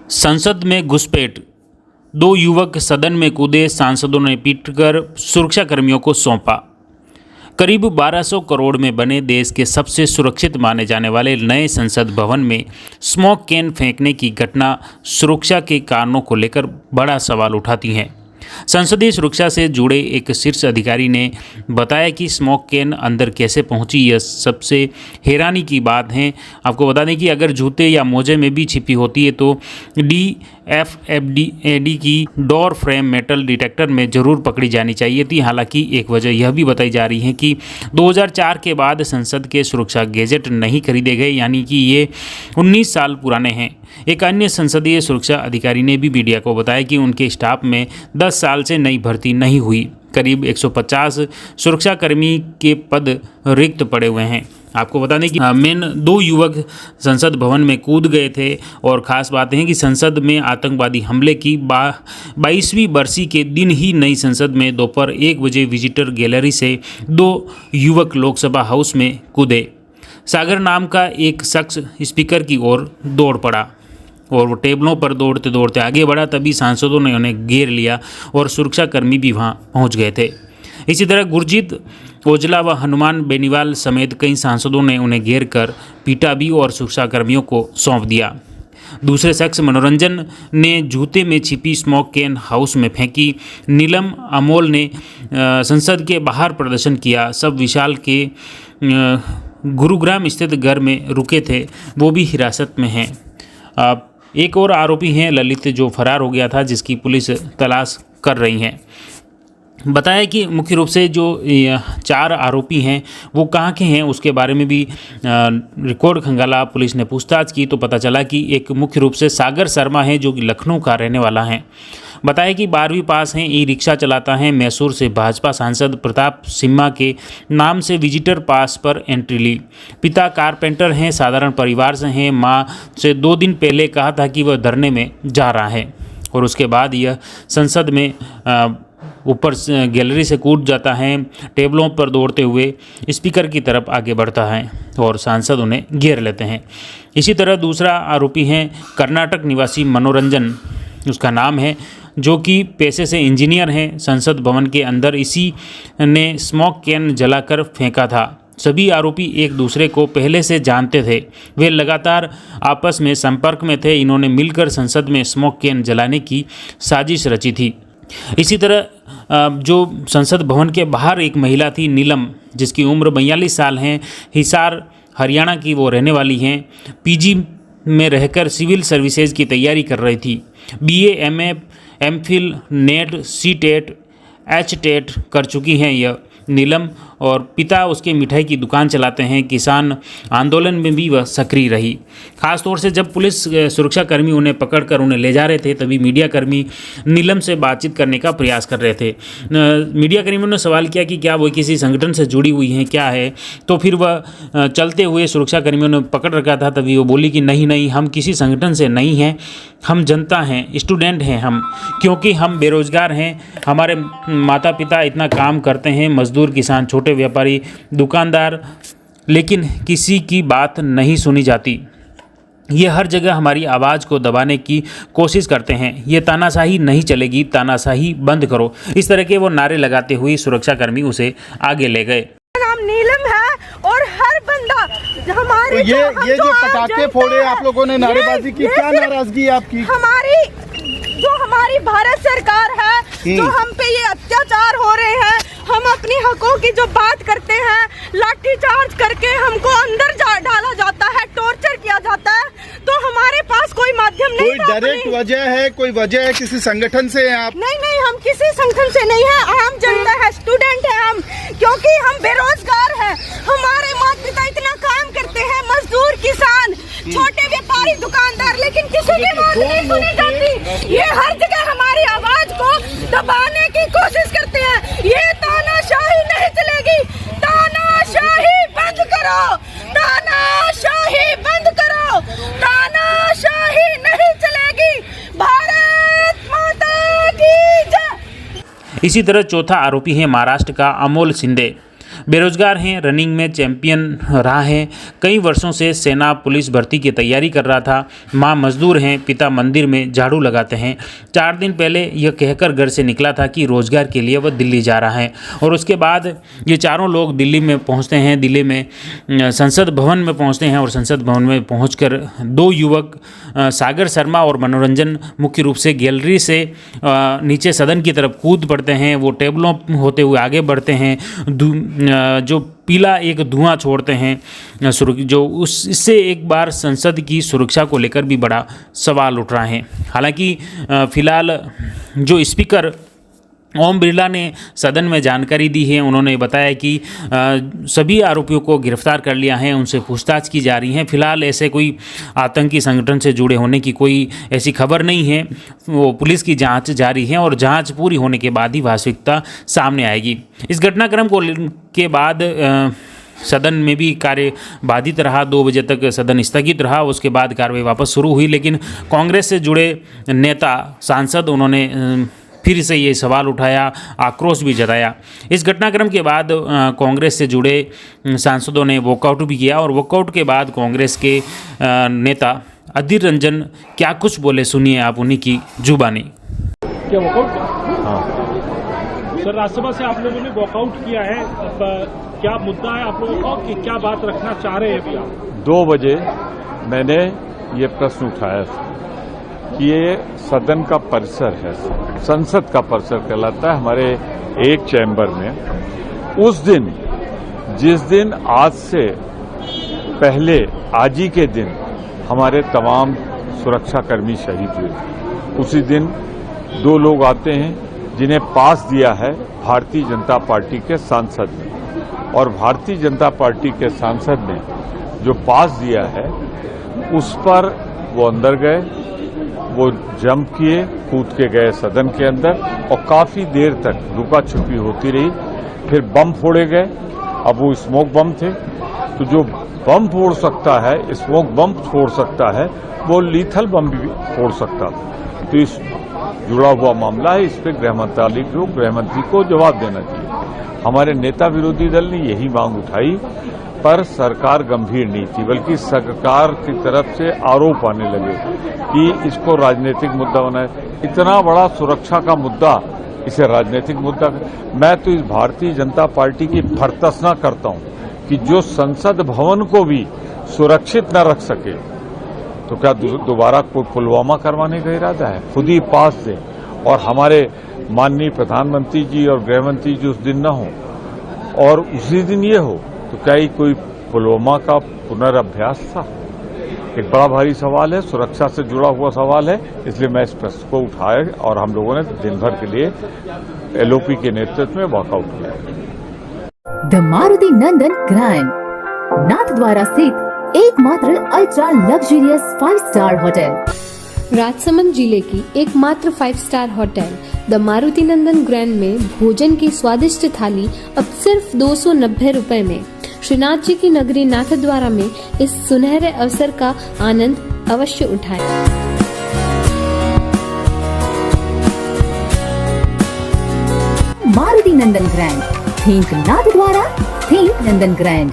संसद में घुसपैठ, दो युवक सदन में कूदे, सांसदों ने पीटकर सुरक्षाकर्मियों को सौंपा। करीब 1200 करोड़ में बने देश के सबसे सुरक्षित माने जाने वाले नए संसद भवन में स्मोक कैन फेंकने की घटना सुरक्षा के कारणों को लेकर बड़ा सवाल उठाती है। संसदीय सुरक्षा से जुड़े एक शीर्ष अधिकारी ने बताया कि स्मोक कैन अंदर कैसे पहुंची, यह सबसे हैरानी की बात है। आपको बता दें कि अगर जूते या मोजे में भी छिपी होती है तो DFFD की डोर फ्रेम मेटल डिटेक्टर में ज़रूर पकड़ी जानी चाहिए थी। हालांकि एक वजह यह भी बताई जा रही है कि 2004 के बाद संसद के सुरक्षा गैजेट नहीं खरीदे गए, यानी कि ये 19 साल पुराने हैं। एक अन्य संसदीय सुरक्षा अधिकारी ने भी मीडिया को बताया कि उनके स्टाफ में 10 साल से नई भर्ती नहीं हुई। करीब 150 सुरक्षाकर्मी के पद रिक्त पड़े हुए हैं। आपको बता दें कि दो युवक संसद भवन में कूद गए थे और ख़ास बात है कि संसद में आतंकवादी हमले की 22वीं बरसी के दिन ही नई संसद में दोपहर 1 बजे विजिटर गैलरी से दो युवक लोकसभा हाउस में कूदे। सागर नाम का एक शख्स स्पीकर की ओर दौड़ पड़ा और वो टेबलों पर दौड़ते दौड़ते आगे बढ़ा। तभी सांसदों ने उन्हें घेर लिया और सुरक्षाकर्मी भी वहां पहुंच गए थे। इसी तरह गुरजीत ओजला व हनुमान बेनीवाल समेत कई सांसदों ने उन्हें घेर कर पीटा भी और सुरक्षाकर्मियों को सौंप दिया। दूसरे शख्स मनोरंजन ने जूते में छिपी स्मोक कैन हाउस में फेंकी। नीलम अमोल ने संसद के बाहर प्रदर्शन किया। सब विशाल के गुरुग्राम स्थित घर में रुके थे, वो भी हिरासत में हैं। एक और आरोपी हैं ललित, जो फरार हो गया था, जिसकी पुलिस तलाश कर रही है। बताया कि मुख्य रूप से जो 4 आरोपी हैं वो कहाँ के हैं, उसके बारे में भी रिकॉर्ड खंगाला पुलिस ने पूछताछ की तो पता चला कि एक मुख्य रूप से सागर शर्मा है, जो कि लखनऊ का रहने वाला है। बताया कि 12वीं पास हैं, ई-रिक्शा चलाता है। मैसूर से भाजपा सांसद प्रताप सिम्हा के नाम से विजिटर पास पर एंट्री ली। पिता कारपेंटर हैं, साधारण परिवार से हैं। माँ से 2 दिन पहले कहा था कि वह धरने में जा रहा है और उसके बाद यह संसद में ऊपर गैलरी से कूद जाता है। टेबलों पर दौड़ते हुए स्पीकर की तरफ आगे बढ़ता है और सांसद उन्हें घेर लेते हैं। इसी तरह दूसरा आरोपी है कर्नाटक निवासी मनोरंजन, उसका नाम है, जो कि पेशे से इंजीनियर हैं। संसद भवन के अंदर इसी ने स्मोक कैन जलाकर फेंका था। सभी आरोपी एक दूसरे को पहले से जानते थे, वे लगातार आपस में संपर्क में थे। इन्होंने मिलकर संसद में स्मोक कैन जलाने की साजिश रची थी। इसी तरह जो संसद भवन के बाहर एक महिला थी नीलम, जिसकी उम्र 42 साल है, हिसार हरियाणा की वो रहने वाली हैं। पीजी में रहकर सिविल सर्विसेज की तैयारी कर रही थी। BA, MA, MPhil, net, CTET, HTET कर चुकी हैं यह नीलम, और पिता उसके मिठाई की दुकान चलाते हैं। किसान आंदोलन में भी वह सक्रिय रही। खासतौर से जब पुलिस सुरक्षाकर्मी उन्हें पकड़कर उन्हें ले जा रहे थे, तभी मीडियाकर्मी नीलम से बातचीत करने का प्रयास कर रहे थे। मीडियाकर्मियों ने सवाल किया कि क्या वो किसी संगठन से जुड़ी हुई हैं, क्या है, तो फिर वह चलते हुए सुरक्षाकर्मियों ने पकड़ रखा था। तभी वो बोली कि नहीं नहीं, हम किसी संगठन से नहीं हैं, हम जनता हैं, स्टूडेंट हैं हम, क्योंकि हम बेरोजगार हैं। हमारे माता पिता इतना काम करते हैं, मजदूर, किसान, छोटे व्यापारी, दुकानदार, लेकिन किसी की बात नहीं सुनी जाती। ये हर जगह हमारी आवाज़ को दबाने की कोशिश करते हैं। ये तानाशाही नहीं चलेगी, तानाशाही बंद करो, इस तरह के वो नारे लगाते हुए सुरक्षाकर्मी उसे आगे ले गए। नाम नीलम है और हर बंदा हमारे तो ये जो पटाखे फोड़े आप लोगों ने, नारेबाजी की, क्या नाराजगी है आपकी? हमारी भारत सरकार है, जो हम पे ये अत्याचार हो रहे हैं, हम अपनी हकों की जो बात करते हैं, लाठीचार्ज करके हमको अंदर डाला जाता है, टॉर्चर किया जाता है, तो हमारे पास कोई माध्यम नहीं। कोई डायरेक्ट वजह है, कोई वजह है, किसी संगठन से हैं आप? नहीं, हम किसी संगठन से नहीं है, आम जनता है, स्टूडेंट है हम, क्योंकि हम बेरोजगार हैं। हमारे माता पिता इतना काम करते हैं, मजदूर, किसान, छोटे व्यापारी, दुकानदार, लेकिन किसी की बात नहीं सुनी जाती। ये हर जगह हमारी आवाज को दबाने की कोशिश करते हैं। ये तानाशाही नहीं चलेगी, तानाशाही बंद करो, तानाशाही बंद करो, तानाशाही नहीं चलेगी। भारत माता की जय। इसी तरह चौथा आरोपी है महाराष्ट्र का अमोल शिंदे। बेरोजगार हैं, रनिंग में चैंपियन रहा है, कई वर्षों से सेना पुलिस भर्ती की तैयारी कर रहा था। माँ मजदूर हैं, पिता मंदिर में झाड़ू लगाते हैं। 4 दिन पहले यह कहकर घर से निकला था कि रोजगार के लिए वह दिल्ली जा रहा है और उसके बाद ये चारों लोग दिल्ली में पहुंचते हैं। दिल्ली में संसद भवन में पहुंचते हैं और संसद भवन में पहुंचकर 2 युवक सागर शर्मा और मनोरंजन मुख्य रूप से गैलरी से नीचे सदन की तरफ कूद पड़ते हैं। वो टेबलों होते हुए आगे बढ़ते हैं, जो पीला एक धुआं छोड़ते हैं, जो इससे एक बार संसद की सुरक्षा को लेकर भी बड़ा सवाल उठ रहा है। हालांकि फिलहाल जो स्पीकर ओम बिरला ने सदन में जानकारी दी है, उन्होंने बताया कि सभी आरोपियों को गिरफ्तार कर लिया है, उनसे पूछताछ की जा रही है। फिलहाल ऐसे कोई आतंकी संगठन से जुड़े होने की कोई ऐसी खबर नहीं है। वो पुलिस की जांच जारी है और जांच पूरी होने के बाद ही वास्तविकता सामने आएगी। इस घटनाक्रम के बाद सदन में भी कार्य बाधित रहा। 2 बजे तक सदन स्थगित रहा। उसके बाद कार्रवाई वापस शुरू हुई, लेकिन कांग्रेस से जुड़े नेता सांसद उन्होंने फिर से ये सवाल उठाया, आक्रोश भी जताया। इस घटनाक्रम के बाद कांग्रेस से जुड़े सांसदों ने वॉकआउट भी किया और वॉकआउट के बाद कांग्रेस के नेता अधीर रंजन क्या कुछ बोले, सुनिए आप उन्हीं की जुबानी। क्या वॉकआउट? हाँ सर, राज्यसभा से आप लोगों ने वॉकआउट किया है, क्या मुद्दा है आप लोगों का, कि क्या बात रखना चाह रहे हैं अभी आप? 2 बजे मैंने ये प्रश्न उठाया था कि ये सदन का परिसर है, संसद का परिसर कहलाता है हमारे एक चैम्बर में। उस दिन, जिस दिन आज से पहले आज ही के दिन हमारे तमाम सुरक्षाकर्मी शहीद हुए, उसी दिन 2 लोग आते हैं जिन्हें पास दिया है भारतीय जनता पार्टी के सांसद ने, और भारतीय जनता पार्टी के सांसद ने जो पास दिया है उस पर वो अंदर गए, वो जंप किए, कूद के गए सदन के अंदर और काफी देर तक लुका छुपी होती रही। फिर बम फोड़े गए। अब वो स्मोक बम थे, तो जो बम फोड़ सकता है, स्मोक बम फोड़ सकता है, वो लीथल बम भी फोड़ सकता था। तो इस जुड़ा हुआ मामला है, इस पर गृहमंत्री को जवाब देना चाहिए। हमारे नेता विरोधी दल ने यही मांग उठाई, पर सरकार गंभीर नहीं थी, बल्कि सरकार की तरफ से आरोप आने लगे कि इसको राजनीतिक मुद्दा बनाए। इतना बड़ा सुरक्षा का मुद्दा, इसे राजनीतिक मुद्दा। मैं तो इस भारतीय जनता पार्टी की भर्त्सना करता हूं कि जो संसद भवन को भी सुरक्षित न रख सके, तो क्या दोबारा कोई पुलवामा करवाने का इरादा है? खुद ही पास दें और हमारे माननीय प्रधानमंत्री जी और गृहमंत्री जी उस दिन न हो और उसी दिन ये हो, तो क्या ये कोई पुलवामा का पुनर्अभ्यास था? एक बड़ा भारी सवाल है, सुरक्षा से जुड़ा हुआ सवाल है, इसलिए मैं इस प्रश्न को उठाया और हम लोगों ने दिन भर के लिए एलओपी के नेतृत्व में वॉकआउट किया। The Maruti Nandan grand, Nathdwara स्थित एकमात्र ultra luxurious 5 star hotel. Rajsamand जिले की एकमात्र 5 star hotel the Maruti Nandan grand में भोजन की स्वादिष्ट थाली अब सिर्फ 290 रुपए में। श्रीनाथ जी की नगरी नाथद्वारा में इस सुनहरे अवसर का आनंद अवश्य उठाएं। मारुति नंदन ग्रैंड, थिंक नाथद्वारा, थिंक नंदन ग्रैंड।